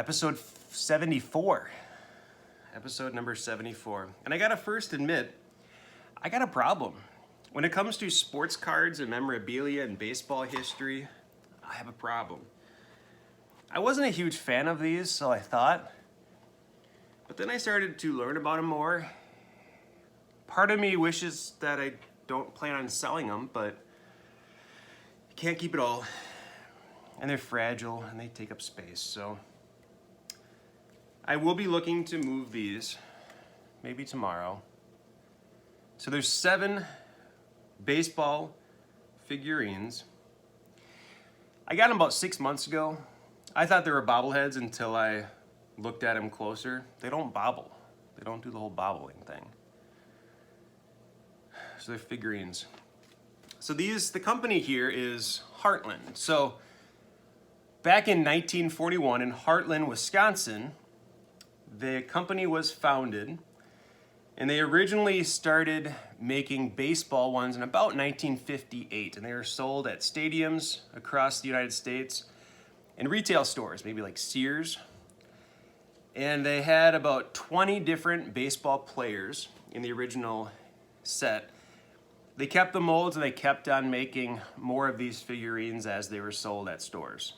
Episode 74. Episode number 74. And I gotta first admit, I got a problem. When it comes to sports cards and memorabilia and baseball history, I have a problem. I wasn't a huge fan of these, so I thought. But then I started to learn about them more. Part of me wishes that I don't plan on selling them, but you can't keep it all. And they're fragile and they take up space, so I will be looking to move these, maybe tomorrow. So there's 7 baseball figurines. I got them about 6 months ago. I thought they were bobbleheads until I looked at them closer. They don't bobble. They don't do the whole bobbling thing. So they're figurines. So the company here is Hartland. So back in 1941 in Hartland, Wisconsin, the company was founded, and they originally started making baseball ones in about 1958, and they were sold at stadiums across the United States and retail stores, maybe like Sears. And they had about 20 different baseball players in the original set. They kept the molds and they kept on making more of these figurines as they were sold at stores.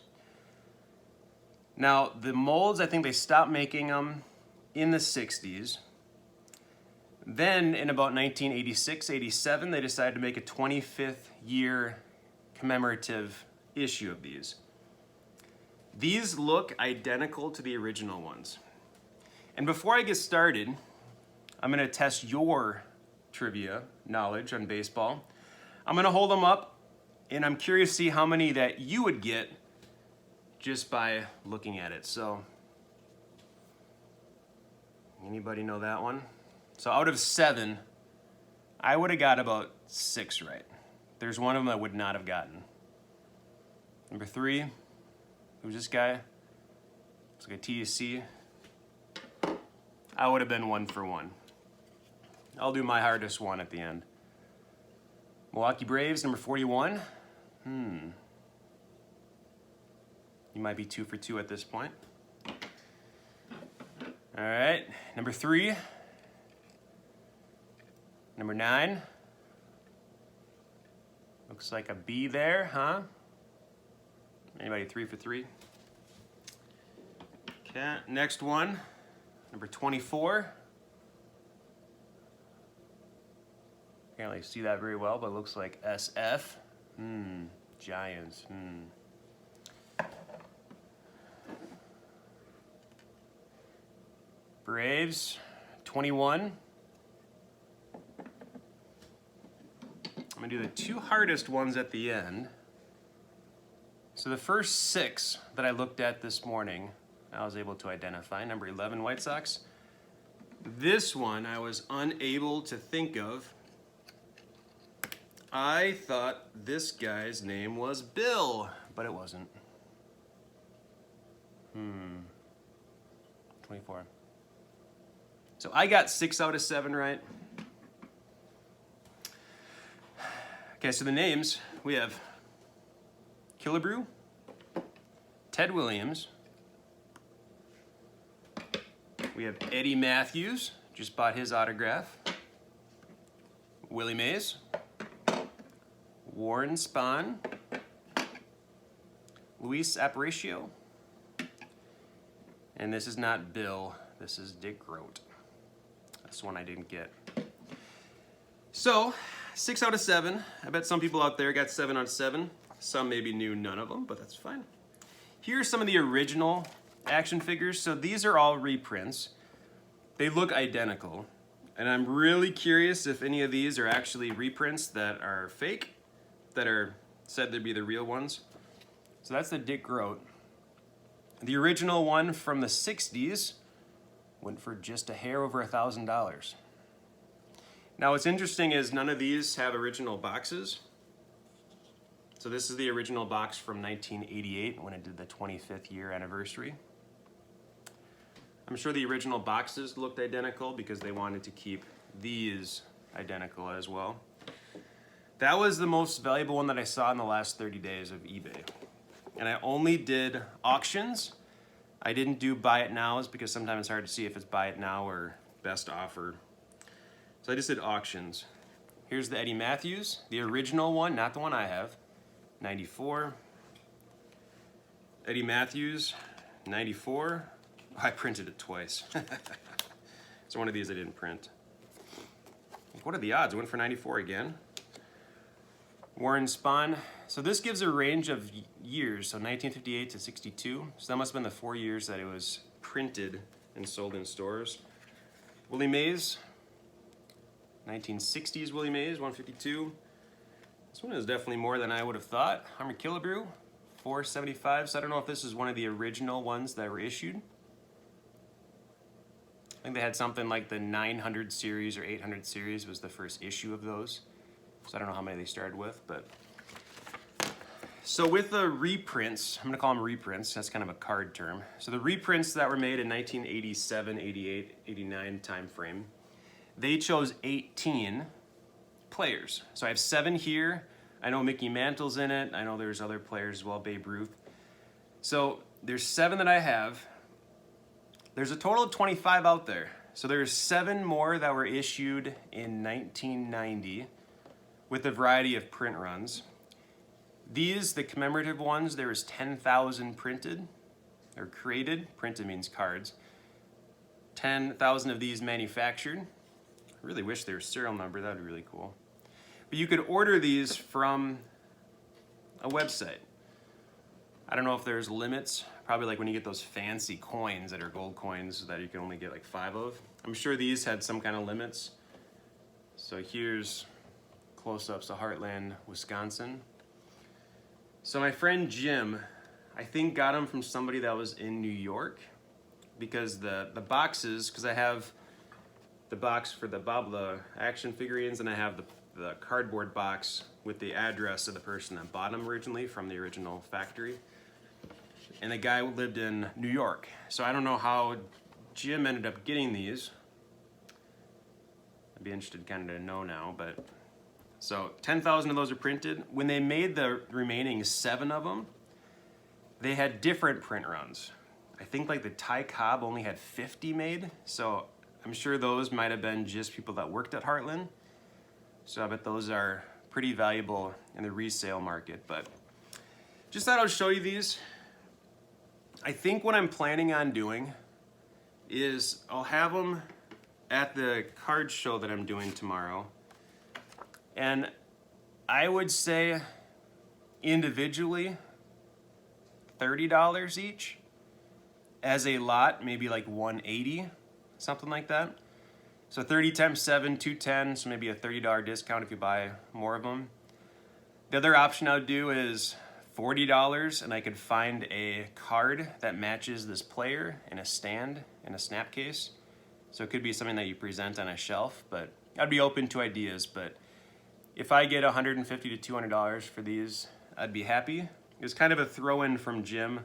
Now, the molds, I think they stopped making them in the 60s. Then in about 1986, 87, they decided to make a 25th year commemorative issue of these. These look identical to the original ones. And before I get started, I'm gonna test your trivia knowledge on baseball. I'm gonna hold them up, and I'm curious to see how many that you would get just by looking at it. So, anybody know that one? So out of 7, I would have got about 6 right. There's one of them I would not have gotten. Number 3, who's this guy? Looks like a TUC. I would have been 1 for 1. I'll do my hardest one at the end. Milwaukee Braves, number 41. You might be 2 for 2 at this point. All right, number 3. Number 9. Looks like a B there, huh? Anybody 3 for 3? Okay, next one. Number 24. Can't really see that very well, but it looks like SF. Giants. Braves, 21. I'm gonna do the 2 hardest ones at the end. So the first 6 that I looked at this morning, I was able to identify. Number 11, White Sox. This one I was unable to think of. I thought this guy's name was Bill, but it wasn't. 24. So I got 6 out of 7 right. Okay, so the names, we have Killebrew, Ted Williams, we have Eddie Mathews, just bought his autograph, Willie Mays, Warren Spahn, Luis Aparicio, and this is not Bill, this is Dick Grote. That's one I didn't get. So, 6 out of 7. I bet some people out there got 7 out of 7. Some maybe knew none of them, but that's fine. Here are some of the original action figures. So these are all reprints. They look identical. And I'm really curious if any of these are actually reprints that are fake, that are said to be the real ones. So that's the Dick Grote. The original one from the 60s went for just a hair over $1,000. Now what's interesting is none of these have original boxes. So this is the original box from 1988 when it did the 25th year anniversary. I'm sure the original boxes looked identical because they wanted to keep these identical as well. That was the most valuable one that I saw in the last 30 days of eBay. And I only did auctions I didn't do buy it nows because sometimes it's hard to see if it's buy it now or best offer. So I just did auctions. Here's the Eddie Mathews, the original one, not the one I have. 94. Eddie Mathews, 94. Oh, I printed it twice. So one of these I didn't print. What are the odds? I went for 94 again. Warren Spahn. So this gives a range of years, so 1958 to 62. So that must have been the 4 years that it was printed and sold in stores. Willie Mays, 1960s Willie Mays, 152. This one is definitely more than I would have thought. Killebrew, 475. So I don't know if this is one of the original ones that were issued. I think they had something like the 900 series or 800 series was the first issue of those. So I don't know how many they started with, but. So with the reprints, I'm gonna call them reprints, that's kind of a card term. So the reprints that were made in 1987, 88, 89 time frame, they chose 18 players. So I have 7 here. I know Mickey Mantle's in it. I know there's other players as well, Babe Ruth. So there's 7 that I have. There's a total of 25 out there. So there's 7 more that were issued in 1990 with a variety of print runs. These, the commemorative ones, there was 10,000 printed or created. Printed means cards. 10,000 of these manufactured. I really wish there was serial number, that would be really cool. But you could order these from a website. I don't know if there's limits, probably like when you get those fancy coins that are gold coins that you can only get like 5 of. I'm sure these had some kind of limits. So here's close-ups of Hartland, Wisconsin. So my friend Jim, I think got them from somebody that was in New York because the boxes, because I have the box for the Bob the action figurines and I have the cardboard box with the address of the person that bought them originally from the original factory. And the guy lived in New York. So I don't know how Jim ended up getting these. I'd be interested kind of to know now, but so 10,000 of those are printed. When they made the remaining 7 of them, they had different print runs. I think like the Ty Cobb only had 50 made, so I'm sure those might have been just people that worked at Hartland. So I bet those are pretty valuable in the resale market, but just thought I would show you these. I think what I'm planning on doing is I'll have them at the card show that I'm doing tomorrow. And I would say individually, $30 each. As a lot, maybe like $180, something like that. So 30 times 7, $210, so maybe a $30 discount if you buy more of them. The other option I would do is $40 and I could find a card that matches this player in a stand, in a snap case. So it could be something that you present on a shelf, but I'd be open to ideas. But if I get $150 to $200 for these, I'd be happy. It was kind of a throw-in from Jim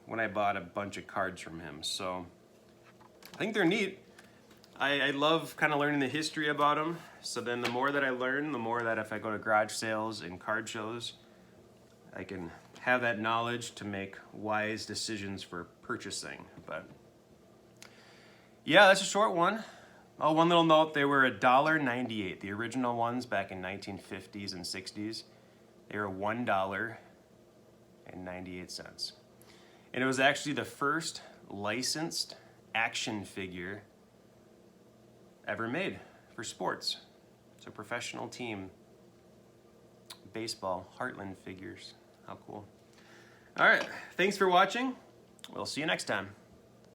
when I bought a bunch of cards from him. So I think they're neat. I love kind of learning the history about them. So then the more that I learn, the more that if I go to garage sales and card shows, I can have that knowledge to make wise decisions for purchasing. But yeah, that's a short one. Oh, one little note, they were $1.98. The original ones back in 1950s and 60s, they were $1.98. And it was actually the first licensed action figure ever made for sports. So professional team, baseball, Hartland figures. How cool. All right, thanks for watching. We'll see you next time.